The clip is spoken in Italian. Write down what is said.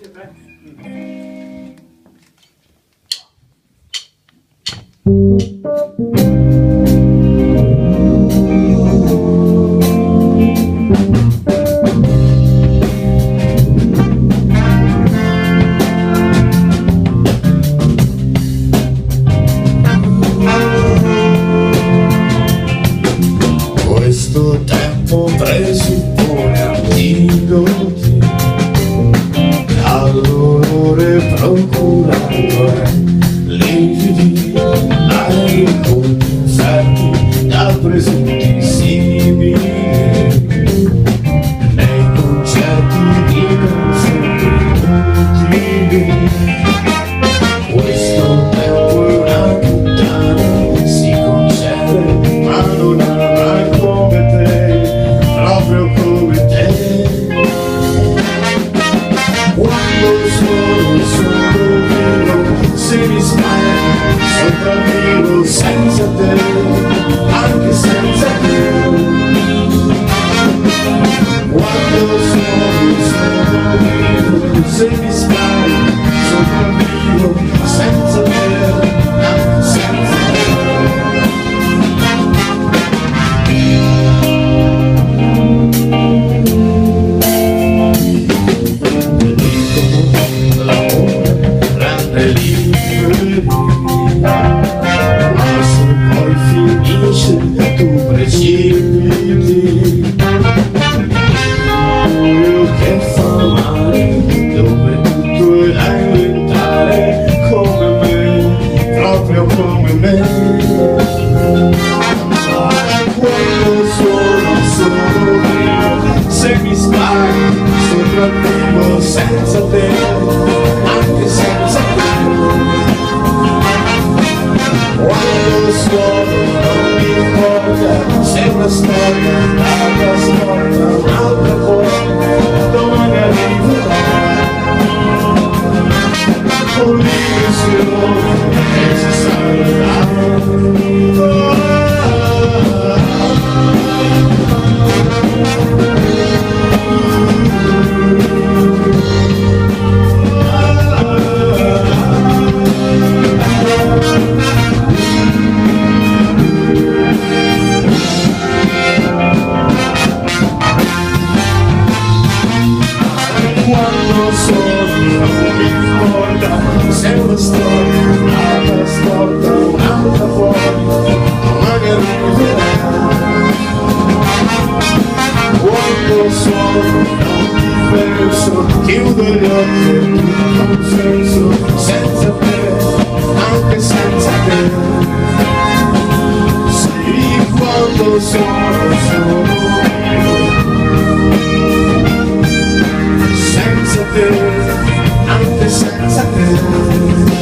Questo tempo presuppone antidoti, all'orrore procurato è lividi ai conti incerti da presunti simili nei concerti di canzoni inutili. Questo tempo è una puttana, si concede ma non ama come te, proprio come te. Quando sono vivo, se mi sbaglio, sopravvivo senza te, anche senza te. Quando sono vivo, se mi sbaglio, sopravvivo senza te, anche senza te. Ma se poi finisce tu precipiti, quello che fa male, dove tutto è da inventare come me, proprio come me. Quando sono vivo, se mi sbaglio sopravvivo senza te, anche senza te. Quando suono non mi importa se una storia è andata storta, un'altra poi domani arriverà, con l'illusione che si salverà. Quando sono non mi importa se una storia è nata storta, un'altra fuori, domani arriverà. Quando sono non mi penso, chiudo gli occhi e tutto un senso, senza te, anche senza te. Sì, quando sono vivo, senza te, anche senza te.